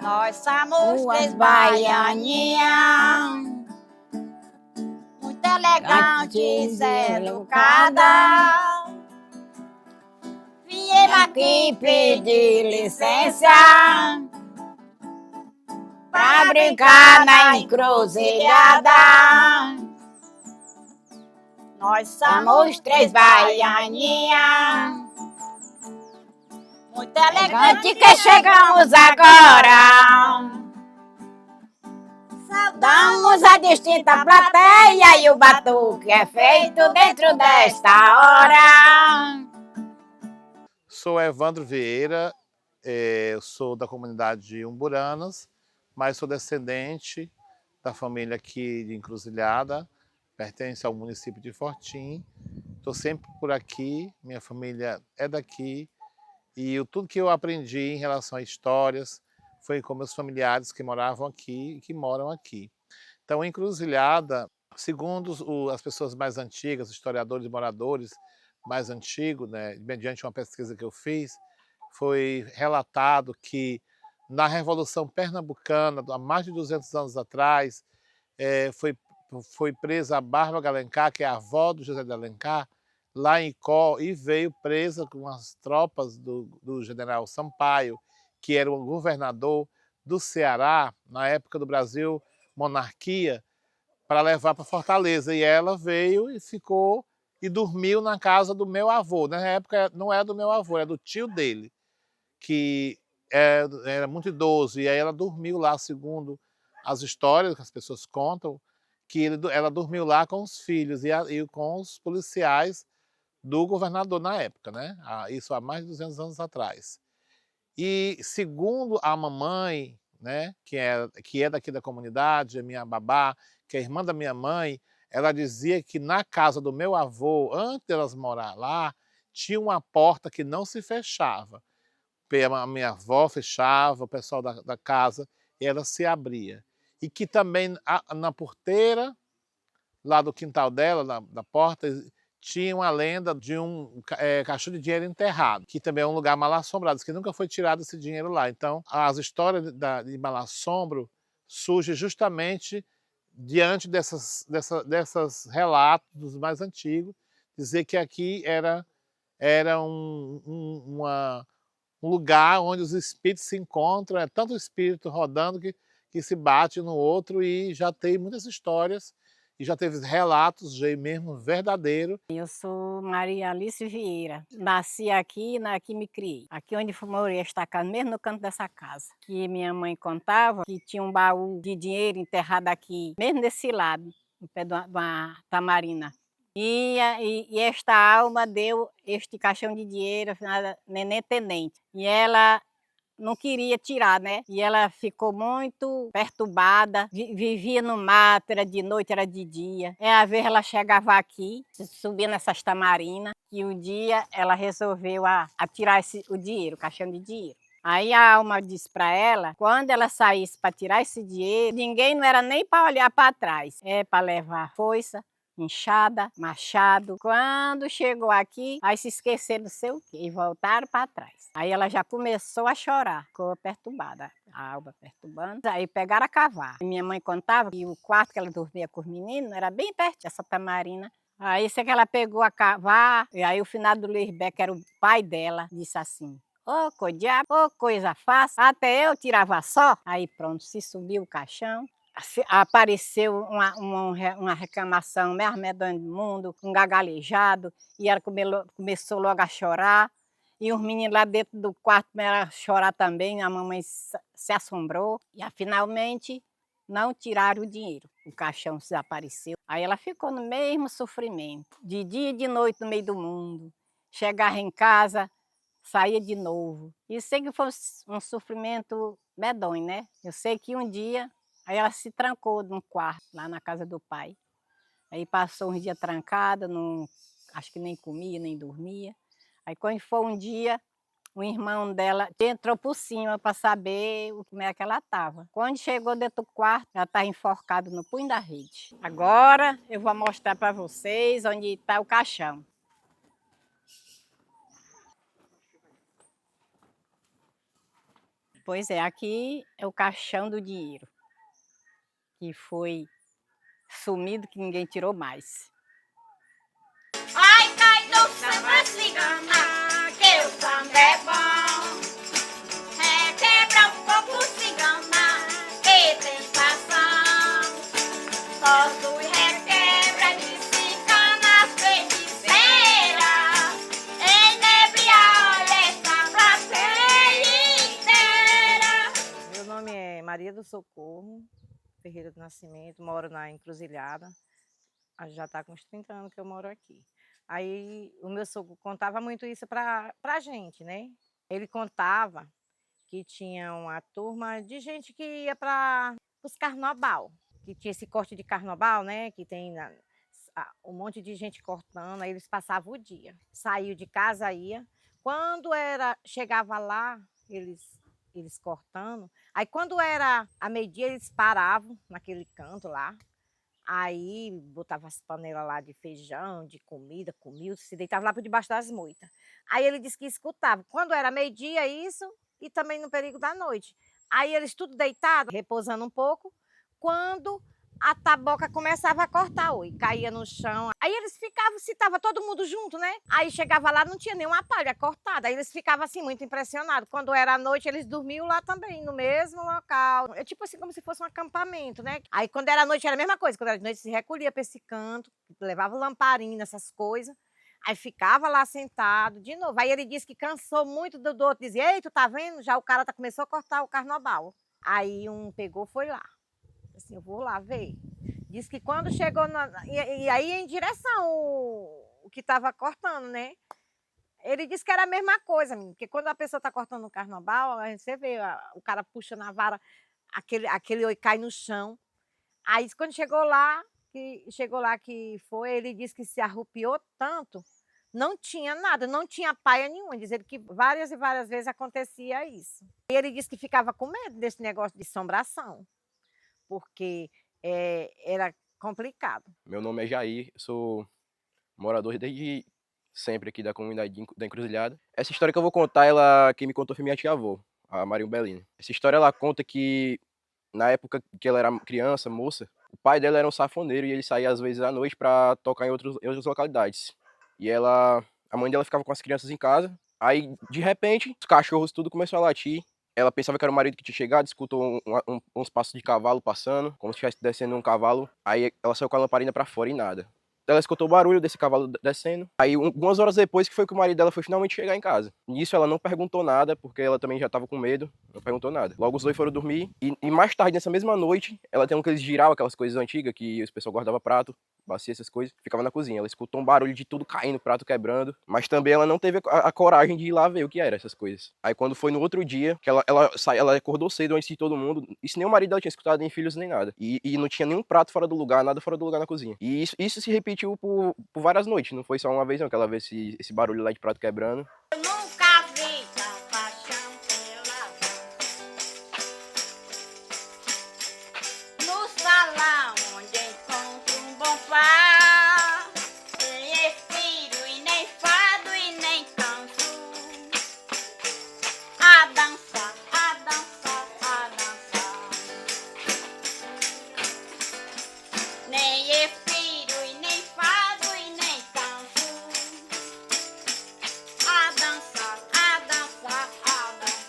Nós somos Duas três baianinhas, muito elegantes, educadas. Viemos aqui pedir licença pra brincar na encruzilhada. Nós somos três baianinhas, muito elegante que chegamos agora. Saudamos a distinta plateia e o batuque é feito dentro desta hora. Sou Evandro Vieira, eu sou da comunidade de Umburanas, mas sou descendente da família aqui de Encruzilhada, pertence ao município de Fortim. Estou sempre por aqui, minha família é daqui e tudo que eu aprendi em relação a histórias foi com meus familiares que moravam aqui e que moram aqui. Então, Encruzilhada, segundo as pessoas mais antigas, historiadores e moradores mais antigos, né, mediante uma pesquisa que eu fiz, foi relatado que na Revolução Pernambucana, há mais de 200 anos atrás, foi presa a Bárbara Alencar, que é a avó do José de Alencar, lá em Icó, e veio presa com as tropas do general Sampaio, que era o governador do Ceará, na época do Brasil monarquia, para levar para Fortaleza. E ela veio e ficou e dormiu na casa do meu avô. Na época não era do meu avô, era do tio dele, que era muito idoso. E aí ela dormiu lá, segundo as histórias que as pessoas contam, que ela dormiu lá com os filhos e com os policiais do governador na época, né? Isso há mais de 200 anos atrás. E segundo a mamãe, né, que é daqui da comunidade, a minha babá, que é irmã da minha mãe, ela dizia que na casa do meu avô, antes delas morar lá, tinha uma porta que não se fechava. A minha avó fechava, o pessoal da casa, e ela se abria. E que também na porteira, lá do quintal dela, da porta, tinha uma lenda de um caixão de dinheiro enterrado, que também é um lugar mal-assombrado, que nunca foi tirado esse dinheiro lá. Então, as histórias de mal-assombro surgem justamente diante desses relatos dos mais antigos, dizer que aqui era um lugar onde os espíritos se encontram, é tanto espírito rodando que se bate no outro, e já tem muitas histórias e já teve relatos já mesmo verdadeiros. Eu sou Maria Alice Vieira, nasci aqui, aqui me criei. Aqui onde morei esta casa, mesmo no canto dessa casa. Que minha mãe contava que tinha um baú de dinheiro enterrado aqui, mesmo desse lado, no pé de uma tamarina. E esta alma deu este caixão de dinheiro a Neném Tenente. E ela não queria tirar, né? E ela ficou muito perturbada, vivia no mato, era de noite, era de dia. Às vezes ela chegava aqui, subia nessas tamarinas, e um dia ela resolveu tirar o dinheiro, o caixão de dinheiro. Aí a alma disse para ela, quando ela saísse para tirar esse dinheiro, ninguém não era nem para olhar para trás, para levar foice, enxada, machado. Quando chegou aqui, aí se esqueceram não sei o quê e voltaram para trás. Aí ela já começou a chorar, ficou perturbada, a alma perturbando. Aí pegaram a cavar. Minha mãe contava que o quarto que ela dormia com os meninos era bem perto dessa tamarina. Aí sei que ela pegou a cavar, e aí o finado do Lisbeck, que era o pai dela, disse assim: ô, coisa fácil, até eu tirava só. Aí pronto, se subiu o caixão. Apareceu uma reclamação mais medonha do mundo, um gagalejado, e ela começou logo a chorar. E os meninos lá dentro do quarto começaram a chorar também, a mamãe se assombrou. E finalmente não tiraram o dinheiro, o caixão desapareceu. Aí ela ficou no mesmo sofrimento, de dia e de noite no meio do mundo. Chegava em casa, saía de novo. E sei que foi um sofrimento medonho, né? Eu sei que um dia, aí ela se trancou num quarto, lá na casa do pai. Aí passou uns dias trancada, acho que nem comia, nem dormia. Aí quando foi um dia, o irmão dela entrou por cima para saber como é que ela estava. Quando chegou dentro do quarto, ela estava enforcada no punho da rede. Agora eu vou mostrar para vocês onde está o caixão. Pois é, aqui é o caixão do dinheiro, que foi sumido, que ninguém tirou mais. Ai, cai do samba cigana, que o samba é bom. Requebra um pouco cigana, que tentação. Posso requebra de cigana, feiticeira. Enebriar esta plateia inteira. Meu nome é Maria do Socorro Ferreira do Nascimento, moro na Encruzilhada. Já está com uns 30 anos que eu moro aqui. Aí o meu sogro contava muito isso para a gente, né? Ele contava que tinha uma turma de gente que ia para os carnaval, que tinha esse corte de carnaval, né? Que tem um monte de gente cortando, aí eles passavam o dia. Saiu de casa, ia. Quando chegava lá, eles cortando. Aí quando era a meio-dia, eles paravam naquele canto lá. Aí botava as panelas lá de feijão, de comida, comia, se deitava lá por debaixo das moitas. Aí ele disse que escutava. Quando era meio-dia, isso, e também no perigo da noite. Aí eles tudo deitados, repousando um pouco. Quando a taboca começava a cortar, oi, caía no chão. Aí eles ficavam, se estava todo mundo junto, né? Aí chegava lá, não tinha nenhuma palha cortada. Aí eles ficavam assim, muito impressionados. Quando era à noite, eles dormiam lá também, no mesmo local. É tipo assim, como se fosse um acampamento, né? Aí quando era noite, era a mesma coisa. Quando era de noite, se recolhia para esse canto, levava lamparina, essas coisas. Aí ficava lá sentado de novo. Aí ele disse que cansou muito do outro. Dizia, ei, tu tá vendo? Já o cara começou a cortar o carnaval. Aí um pegou, foi lá. Assim, eu vou lá ver. Diz que quando chegou, e aí em direção o que estava cortando, né? Ele disse que era a mesma coisa, menino, porque quando a pessoa está cortando o carnaval, você vê o cara puxa na vara, aquele oi cai no chão. Aí quando chegou lá que foi, ele disse que se arrupiou tanto, não tinha nada, não tinha paia nenhuma. Diz ele que várias e várias vezes acontecia isso. E ele disse que ficava com medo desse negócio de assombração, porque era complicado. Meu nome é Jair, sou morador desde sempre aqui da comunidade da Encruzilhada. Essa história que eu vou contar, quem me contou foi minha tia-avó, a Maria Umbelina. Essa história ela conta que na época que ela era criança, moça, o pai dela era um sanfoneiro e ele saía às vezes à noite para tocar em outras localidades. E a mãe dela ficava com as crianças em casa. Aí, de repente, os cachorros tudo começou a latir. Ela pensava que era o marido que tinha chegado, escutou uns passos de cavalo passando, como se estivesse descendo um cavalo. Aí ela saiu com a lamparina pra fora e nada. Ela escutou o barulho desse cavalo descendo. Aí, algumas horas depois, que foi que o marido dela foi finalmente chegar em casa. Nisso, ela não perguntou nada, porque ela também já estava com medo. Não perguntou nada. Logo, os dois foram dormir. E mais tarde, nessa mesma noite, ela tem aqueles giral, aquelas coisas antigas que os pessoal guardava prato, bacia, essas coisas. Ficava na cozinha. Ela escutou um barulho de tudo caindo, prato quebrando. Mas também ela não teve a coragem de ir lá ver o que era essas coisas. Aí, quando foi no outro dia, que ela acordou cedo antes de todo mundo. Isso nem o marido dela tinha escutado, nem filhos, nem nada. E não tinha nenhum prato fora do lugar, nada fora do lugar na cozinha. E isso se repetiu por várias noites, não foi só uma vez não, que ela vê esse barulho lá de prato quebrando. Eu nunca vi tanta paixão pela no salão onde encontro um bom par, sem espírito e nem fado e nem canto, a dançar, a dançar, a dançar, nem espírito e nem fado e nem canto, a dançar, a dançar, a dançar.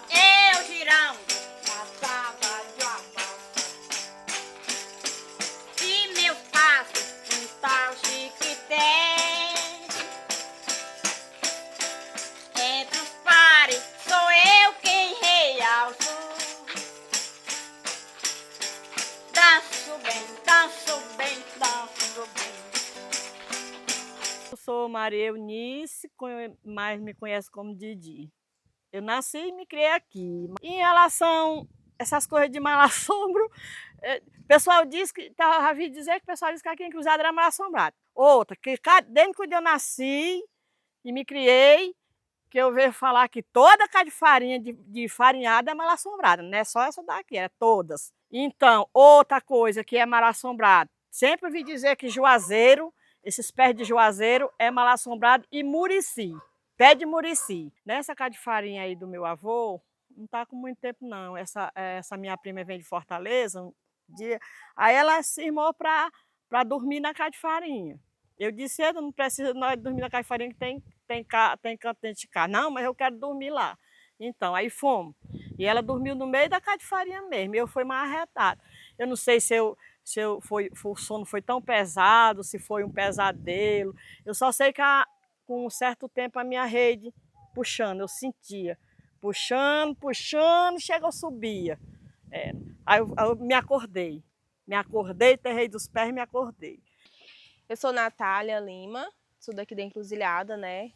Eu girando na sala de almoço e meus passos um tal chiqueté. Entre os pares sou eu quem realço. Danço bem, danço bem, danço bem. Eu sou Maria Eunice, mas me conhece como Didi. Eu nasci e me criei aqui. Em relação a essas coisas de mal-assombro, o pessoal diz que, já vi dizer que o pessoal diz que aqui em Cruzada era mal-assombrado. Outra, que desde quando eu nasci e me criei, que eu vejo falar que toda casa de farinha, de farinhada é mal-assombrada, não é só essa daqui, é todas. Então, outra coisa que é mal-assombrado, sempre ouvi dizer que Juazeiro, esses pés de Juazeiro é mal-assombrado e Murici. pé de murici. Nessa catifarinha aí do meu avô, não está com muito tempo não. Essa minha prima vem de Fortaleza, aí ela cismou para dormir na catifarinha. Eu disse, não precisa nós dormir na catifarinha que tem canto dentro de casa. Não, mas eu quero dormir lá. Então, aí fomos. E ela dormiu no meio da catifarinha mesmo, eu fui mais arretado. Eu não sei se o sono foi tão pesado, se foi um pesadelo. Eu só sei que com um certo tempo a minha rede puxando, eu sentia. Puxando, chega, eu subia. Aí eu me acordei. Terrei dos pés e me acordei. Eu sou Natália Lima, sou daqui da Encruzilhada, né?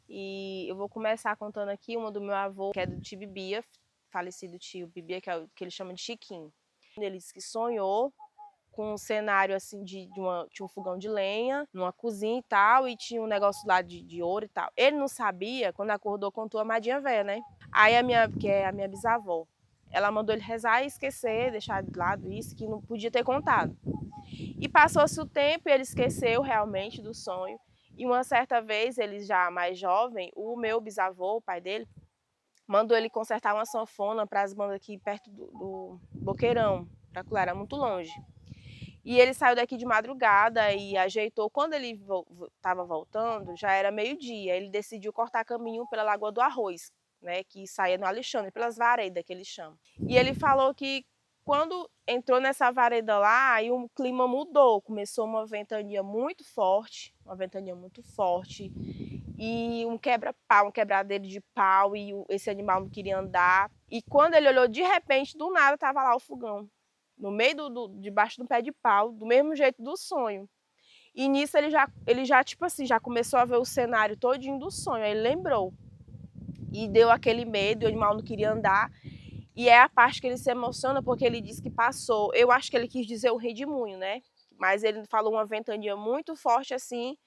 E eu vou começar contando aqui uma do meu avô, que é do tio Bibia, falecido tio Bibia, que é o que ele chama de Chiquinho. Ele disse que sonhou com um cenário assim tinha um fogão de lenha, numa cozinha e tal, e tinha um negócio lá de ouro e tal. Ele não sabia, quando acordou, contou a Madinha Véia, né? Aí que é a minha bisavó, ela mandou ele rezar e esquecer, deixar de lado isso, que não podia ter contado. E passou-se o tempo e ele esqueceu realmente do sonho. E uma certa vez, ele já mais jovem, o meu bisavô, o pai dele, mandou ele consertar uma sanfona para as bandas aqui perto do Boqueirão, para que era muito longe. E ele saiu daqui de madrugada e ajeitou. Quando ele estava voltando, já era meio-dia. Ele decidiu cortar caminho pela Lagoa do Arroz, né, que saía no Alexandre, pelas varedas que eles chamam. E ele falou que quando entrou nessa vareda lá, aí o clima mudou, começou uma ventania muito forte, e um quebra-pau, um quebradeiro de pau, e esse animal não queria andar. E quando ele olhou, de repente, do nada, estava lá o fogão, no meio debaixo do pé de pau, do mesmo jeito do sonho. E nisso ele já tipo assim, já começou a ver o cenário todinho do sonho, aí ele lembrou. E deu aquele medo, o animal não queria andar. E é a parte que ele se emociona, porque ele disse que passou, eu acho que ele quis dizer o redemoinho, né? Mas ele falou uma ventania muito forte assim,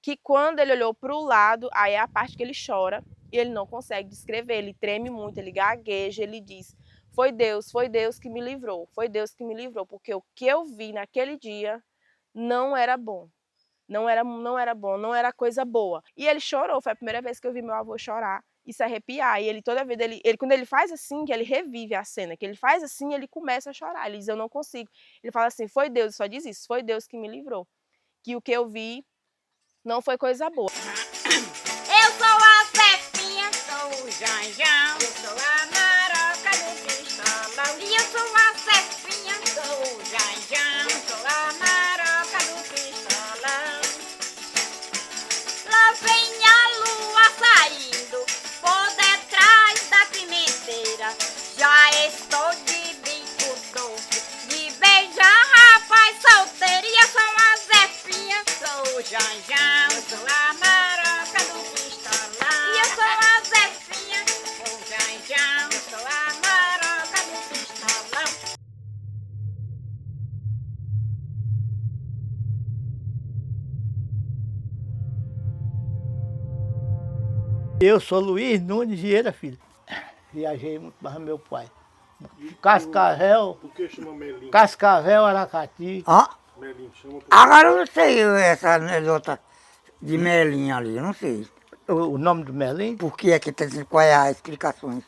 que quando ele olhou para o lado, aí é a parte que ele chora, e ele não consegue descrever, ele treme muito, ele gagueja, ele diz, foi Deus que me livrou, foi Deus que me livrou, porque o que eu vi naquele dia não era bom. Não era bom, não era coisa boa. E ele chorou, foi a primeira vez que eu vi meu avô chorar e se arrepiar. E ele toda vez, quando ele faz assim, que ele revive a cena, que ele faz assim, ele começa a chorar. Ele diz, eu não consigo. Ele fala assim, foi Deus, só diz isso, foi Deus que me livrou. Que o que eu vi não foi coisa boa. Eu sou a Zefinha, sou o Janjão, eu sou a Maroca do Pistolão. E eu sou a Zefinha, sou o Janjão, eu sou a Maroca do Pistolão. Lá vem a lua saindo por detrás da pimenteira. Já estou de bico doce, de beijar rapaz solteiro. E eu sou a Zefinha, sou o Janjão, eu sou a Maroca do Pistolão. E eu sou a Zefinha, sou o Janjão, eu sou a Maroca do Pistolão. Eu sou Luiz Nunes Vieira Filho. Viajei muito mais meu pai. Cascavel. Por que chama Melim? Cascavel, Aracati. Ó, Melim chama por... agora eu não sei essa anedota de Melinha ali, eu não sei. O nome do Melim? Por que é que tem, qual é a explicação?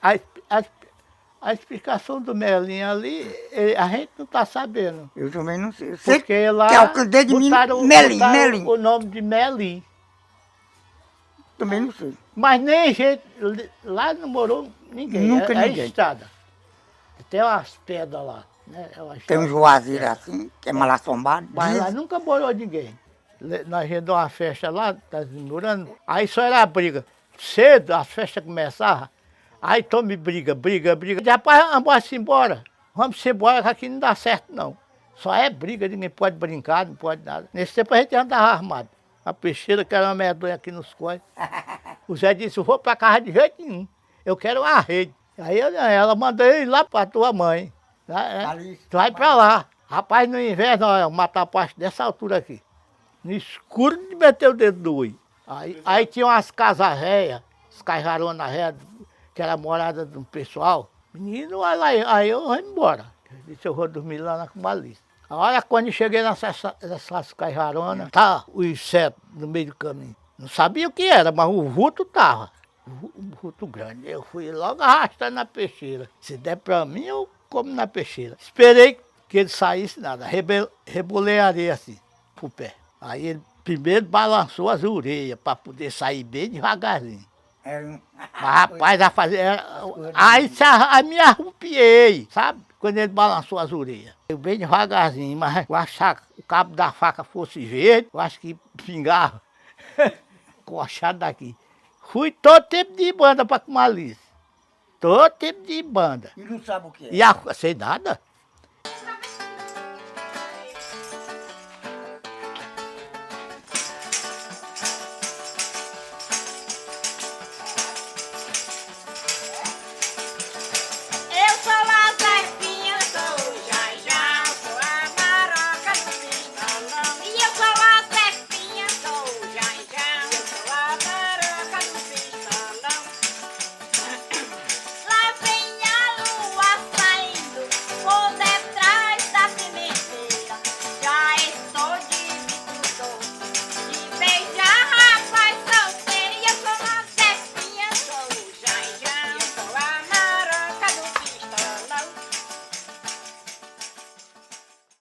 A explicação do Melim ali, a gente não está sabendo. Eu também não sei. Eu sei Porque lá que é o candeiro de botaram Melim. o nome de Melim. Também não sei. Mas nem gente, lá não morou ninguém. Nunca é ninguém. estrada. Tem umas pedras lá. Né? Tem um juazeiro assim, que é mal assombado. Mas lá nunca morou ninguém. Nós íamos dar uma festa lá, tá morando, aí só era briga. Cedo a festa começava, aí tome briga. Rapaz, vamos embora. Vamos embora que aqui não dá certo não. Só é briga, ninguém pode brincar, não pode nada. Nesse tempo a gente andava armado. A peixeira que era uma medonha aqui nos cois. O Zé disse, eu vou pra casa de jeito nenhum. Eu quero uma rede. Aí ela mandou eu ir lá pra tua mãe. Tu vai pra lá. Rapaz, no inverno, olha, matar a parte dessa altura aqui. No escuro de meter o dedo do olho. Aí tinha umas casas velhas, as cajarona velhas, que era morada de um pessoal. Menino, olha lá, aí eu vou embora. Eu disse, eu vou dormir lá na Cumalista. A hora quando eu cheguei nessas cajarona, tá o inseto no meio do caminho. Não sabia o que era, mas o vulto tava. O vulto grande. Eu fui logo arrastando na peixeira. Se der pra mim, eu como na peixeira. Esperei que ele saísse nada. Rebolei a areia assim, pro pé. Aí ele primeiro balançou as orelhas para poder sair bem devagarzinho. Mas, rapaz, a fazer. Aí me arrupiei, sabe? Quando ele balançou as orelhas. Eu bem devagarzinho, mas eu achava que o cabo da faca fosse verde, eu acho que pingava. Coxado daqui. Fui todo tempo de banda para Comalice. Todo tempo de banda. E não sabe o que é? Sei nada.